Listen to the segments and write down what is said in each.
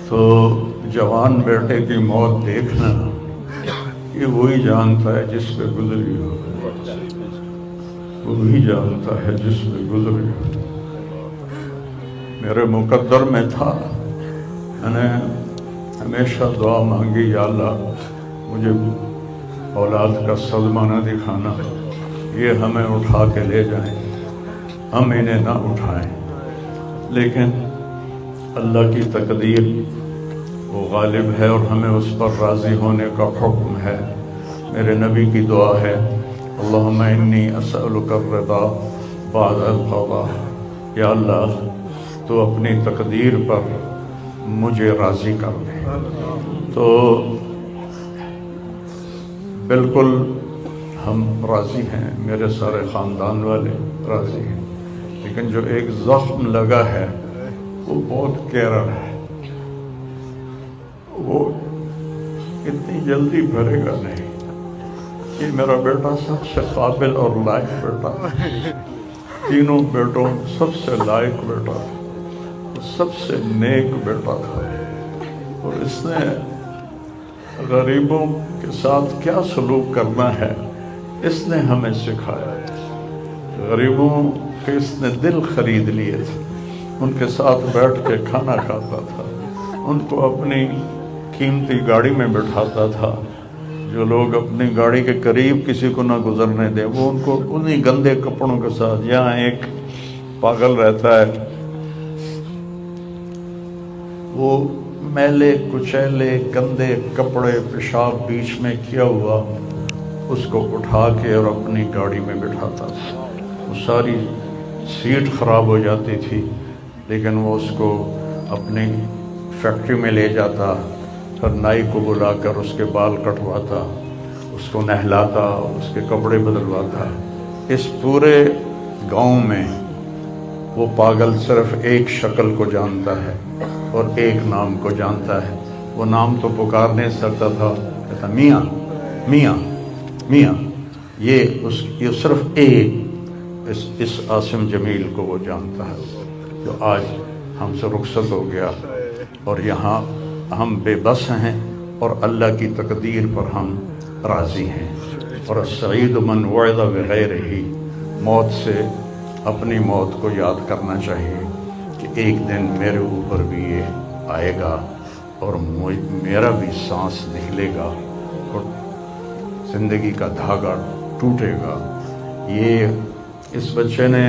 تو جوان بیٹے کی موت دیکھنا یہ وہی جانتا ہے جس پہ گزری ہو، وہی جانتا ہے جس پہ گزری ہو۔ میرے مقدر میں تھا، میں نے ہمیشہ دعا مانگی، یا اللہ مجھے اولاد کا صدمہ نہ دکھانا، یہ ہمیں اٹھا کے لے جائیں، ہم انہیں نہ اٹھائیں۔ لیکن اللہ کی تقدیر وہ غالب ہے اور ہمیں اس پر راضی ہونے کا حکم ہے۔ میرے نبی کی دعا ہے، اللہم انی اسألک الرضا بعد القضاء، یا اللہ تو اپنی تقدیر پر مجھے راضی کر دے۔ تو بالکل ہم راضی ہیں، میرے سارے خاندان والے راضی ہیں، لیکن جو ایک زخم لگا ہے وہ بہت گہرا ہے، وہ اتنی جلدی بھرے گا نہیں۔ یہ میرا بیٹا سب سے قابل اور لائق بیٹا، تینوں بیٹوں سب سے لائق بیٹا، سب سے نیک بیٹا تھا، اور اس نے غریبوں کے ساتھ کیا سلوک کرنا ہے اس نے ہمیں سکھایا۔ غریبوں کے اس نے دل خرید لیے تھے، ان کے ساتھ بیٹھ کے کھانا کھاتا تھا، ان کو اپنی قیمتی گاڑی میں بٹھاتا تھا۔ جو لوگ اپنی گاڑی کے قریب کسی کو نہ گزرنے دیں، وہ ان کو انہی گندے کپڑوں کے ساتھ، یہاں ایک پاگل رہتا ہے، وہ میلے کچیلے گندے کپڑے پیشاب بیچ میں کیا ہوا اس کو اٹھا کے اور اپنی گاڑی میں بٹھاتا تھا۔ وہ ساری سیٹ خراب ہو جاتی تھی، لیکن وہ اس کو اپنی فیکٹری میں لے جاتا، پھر نائی کو بلا کر اس کے بال کٹواتا، اس کو نہلاتا، اس کے کپڑے بدلواتا۔ اس پورے گاؤں میں وہ پاگل صرف ایک شکل کو جانتا ہے اور ایک نام کو جانتا ہے۔ وہ نام تو پکار نہیں سکتا تھا، کہتا میاں میاں میاں۔ یہ صرف ایک اس عاصم جمیل کو وہ جانتا ہے، جو آج ہم سے رخصت ہو گیا، اور یہاں ہم بے بس ہیں اور اللہ کی تقدیر پر ہم راضی ہیں۔ اور السعید من وعظ بغیرہ، موت سے اپنی موت کو یاد کرنا چاہیے کہ ایک دن میرے اوپر بھی یہ آئے گا اور میرا بھی سانس نکلے گا اور زندگی کا دھاگا ٹوٹے گا۔ یہ اس بچے نے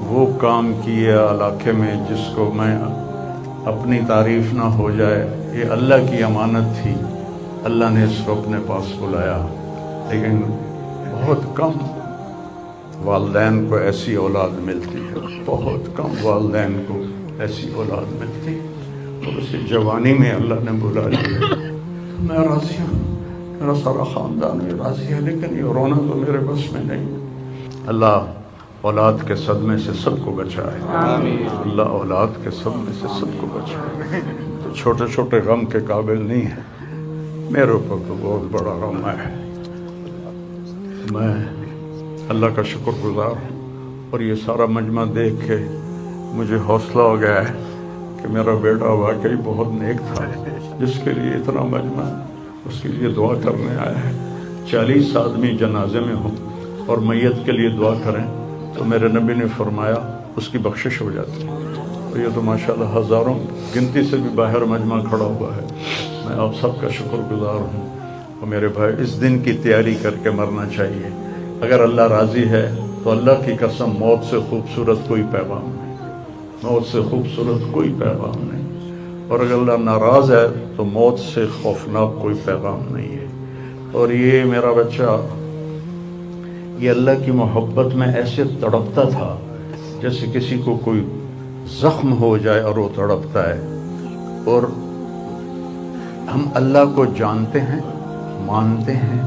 وہ کام کیا علاقے میں جس کو میں اپنی تعریف نہ ہو جائے، یہ اللہ کی امانت تھی، اللہ نے اس کو اپنے پاس بلایا۔ لیکن بہت کم والدین کو ایسی اولاد ملتی ہے، بہت کم والدین کو ایسی اولاد ملتی ہے، اور اسی جوانی میں اللہ نے بلا لیا۔ میں راضی ہوں، میرا سارا خاندان بھی راضی ہے، لیکن یہ رونا تو میرے بس میں نہیں۔ اللہ اولاد کے صدمے سے سب کو بچائے، اللہ اولاد کے صدمے سے سب کو بچائے۔ تو چھوٹے چھوٹے غم کے قابل نہیں ہے، میرے اوپر تو بہت بڑا غم ہے۔ میں اللہ کا شکر گزار ہوں، اور یہ سارا مجمع دیکھ کے مجھے حوصلہ ہو گیا ہے کہ میرا بیٹا واقعی بہت نیک تھا، جس کے لیے اتنا مجمع اس کے لیے دعا کرنے آیا ہے۔ 40 آدمی جنازے میں ہوں اور میت کے لیے دعا کریں تو میرے نبی نے فرمایا اس کی بخشش ہو جاتی ہے۔ اور یہ تو ماشاءاللہ ہزاروں گنتی سے بھی باہر مجمع کھڑا ہوا ہے۔ میں آپ سب کا شکر گزار ہوں، اور میرے بھائی اس دن کی تیاری کر کے مرنا چاہیے۔ اگر اللہ راضی ہے تو اللہ کی قسم موت سے خوبصورت کوئی پیغام نہیں، موت سے خوبصورت کوئی پیغام نہیں، اور اگر اللہ ناراض ہے تو موت سے خوفناک کوئی پیغام نہیں ہے۔ اور یہ میرا بچہ یہ اللہ کی محبت میں ایسے تڑپتا تھا جیسے کسی کو کوئی زخم ہو جائے اور وہ تڑپتا ہے۔ اور ہم اللہ کو جانتے ہیں، مانتے ہیں،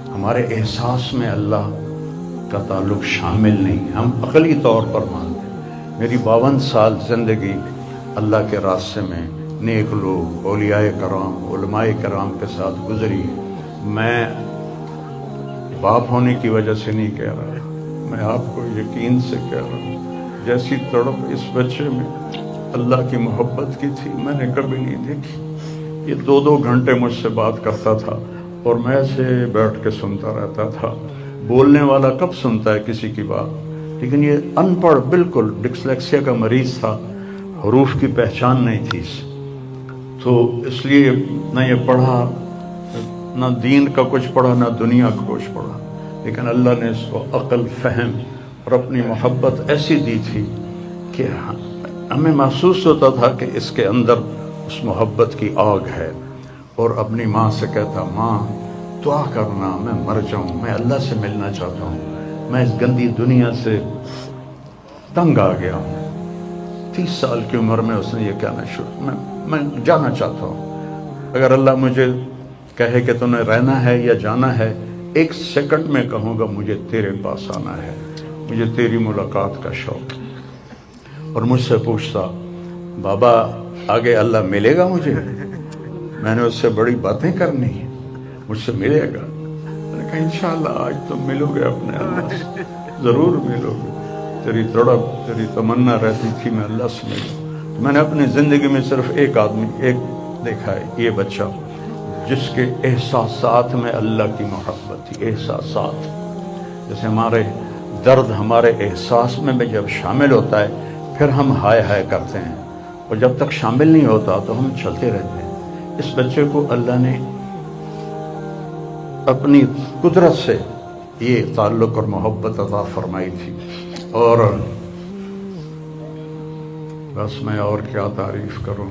ہمارے احساس میں اللہ کا تعلق شامل نہیں، ہم عقلی طور پر مانتے ہیں۔ میری 52 سال زندگی اللہ کے راستے میں نیک لوگ، اولیاء کرام، علماء کرام کے ساتھ گزری۔ میں باپ ہونے کی وجہ سے نہیں کہہ رہا، میں آپ کو یقین سے کہہ رہا ہوں، جیسی تڑپ اس بچے میں اللہ کی محبت کی تھی میں نے کبھی نہیں دیکھی. یہ 2-2 گھنٹے مجھ سے بات کرتا تھا اور میں ایسے بیٹھ کے سنتا رہتا تھا. بولنے والا کب سنتا ہے کسی کی بات, لیکن یہ ان پڑھ بالکل ڈسلیکسیا کا مریض تھا, حروف کی پہچان نہیں تھی, تو اس لیے نہ یہ پڑھا, نہ دین کا کچھ پڑھا, نہ دنیا کا کچھ پڑھا. لیکن اللہ نے اس کو عقل, فہم اور اپنی محبت ایسی دی تھی کہ ہمیں محسوس ہوتا تھا کہ اس کے اندر اس محبت کی آگ ہے. اور اپنی ماں سے کہتا, ماں دعا کرنا میں مر جاؤں, میں اللہ سے ملنا چاہتا ہوں, میں اس گندی دنیا سے تنگ آ گیا ہوں. 30 سال کی عمر میں اس نے یہ کہنا شروع, میں جانا چاہتا ہوں. اگر اللہ مجھے کہے کہ تمہیں رہنا ہے یا جانا ہے, 1 سیکنڈ میں کہوں گا مجھے تیرے پاس آنا ہے, مجھے تیری ملاقات کا شوق. اور مجھ سے پوچھتا, بابا آگے اللہ ملے گا مجھے؟ میں نے اس سے بڑی باتیں کرنی ہیں, مجھ سے ملے گا؟ میں نے کہا انشاءاللہ آج تم ملو گے اپنے اللہ سے, ضرور ملو گے. تیری تڑپ, تیری تمنا رہتی تھی میں اللہ سے ملوں. میں نے اپنی زندگی میں صرف ایک آدمی دیکھا ہے, یہ بچہ جس کے احساسات میں اللہ کی محبت تھی. احساسات جیسے ہمارے درد ہمارے احساس میں جب شامل ہوتا ہے پھر ہم ہائے ہائے کرتے ہیں, اور جب تک شامل نہیں ہوتا تو ہم چلتے رہتے ہیں. اس بچے کو اللہ نے اپنی قدرت سے یہ تعلق اور محبت عطا فرمائی تھی. اور بس میں اور کیا تعریف کروں,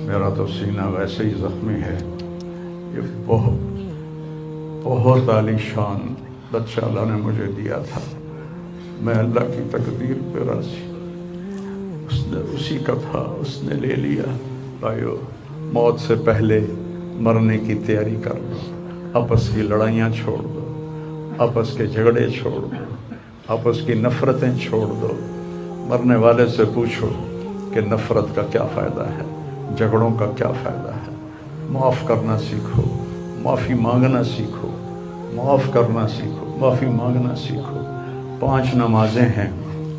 میرا تو سینہ ویسے ہی زخمی ہے. یہ بہت عالی شان بچہ اللہ نے مجھے دیا تھا. میں اللہ کی تقدیر پہ راضی, اس نے اسی کا تھا, اس نے لے لیا. بھائیو, موت سے پہلے مرنے کی تیاری کر لو, آپس کی لڑائیاں چھوڑ دو, آپس کے جھگڑے چھوڑ دو, آپس کی نفرتیں چھوڑ دو. مرنے والے سے پوچھو کہ نفرت کا کیا فائدہ ہے, جھگڑوں کا کیا فائدہ ہے. معاف کرنا سیکھو, معافی مانگنا سیکھو, معاف کرنا سیکھو, معافی مانگنا سیکھو. 5 نمازیں ہیں,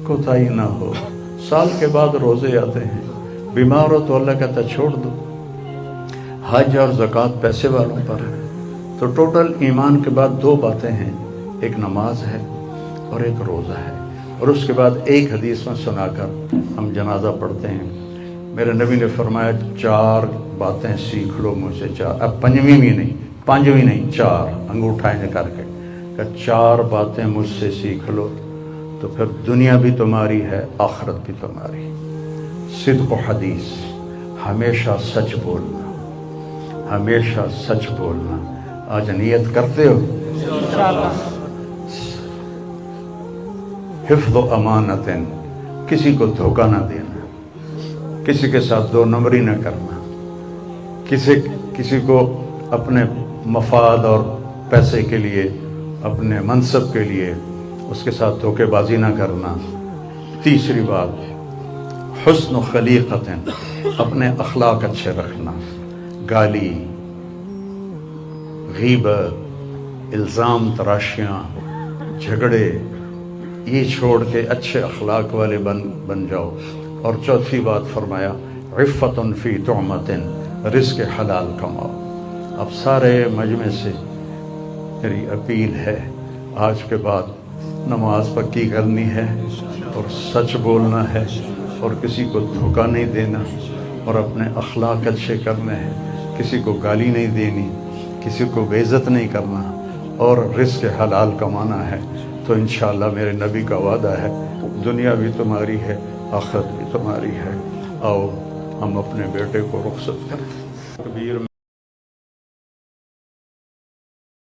کوتاہی نہ ہو. سال کے بعد روزے آتے ہیں, بیمار ہو تو اللہ کہتا چھوڑ دو. حج اور زکوٰۃ پیسے والوں پر ہے. تو ٹوٹل ایمان کے بعد 2 باتیں ہیں, ایک نماز ہے اور ایک روزہ ہے. اور اس کے بعد ایک حدیث میں سنا کر ہم جنازہ پڑھتے ہیں. میرے نبی نے فرمایا 4 باتیں سیکھ لو مجھ سے. 4, اب 5ویں بھی نہیں, 5ویں نہیں, 4 انگوٹھا کر کے کہ 4 باتیں مجھ سے سیکھ لو تو پھر دنیا بھی تمہاری ہے, آخرت بھی تمہاری. صدق و حدیث, ہمیشہ سچ بولنا, ہمیشہ سچ بولنا. آج نیت کرتے ہو؟ انشاءاللہ. حفظ و امانت, کسی کو دھوکہ نہ دینا, کسی کے ساتھ 2 نمبری نہ کرنا, کسی کو اپنے مفاد اور پیسے کے لیے, اپنے منصب کے لیے اس کے ساتھ دھوکے بازی نہ کرنا. تیسری بات, حسن و خلیقت, اپنے اخلاق اچھے رکھنا. گالی, غیبت, الزام تراشیاں, جھگڑے, یہ چھوڑ کے اچھے اخلاق والے بن جاؤ. اور چوتھی بات فرمایا عفت فی طعمت, رزق حلال کماؤ. اب سارے مجمع سے میری اپیل ہے, آج کے بعد نماز پکی کرنی ہے اور سچ بولنا ہے اور کسی کو دھوکہ نہیں دینا اور اپنے اخلاق اچھے کرنے ہیں. کسی کو گالی نہیں دینی, کسی کو بے عزت نہیں کرنا اور رزق حلال کمانا ہے. تو انشاءاللہ میرے نبی کا وعدہ ہے دنیا بھی تمہاری ہے, آخرت بھی تمہاری ہے. آؤ ہم اپنے بیٹے کو رخصت کریں. کبیر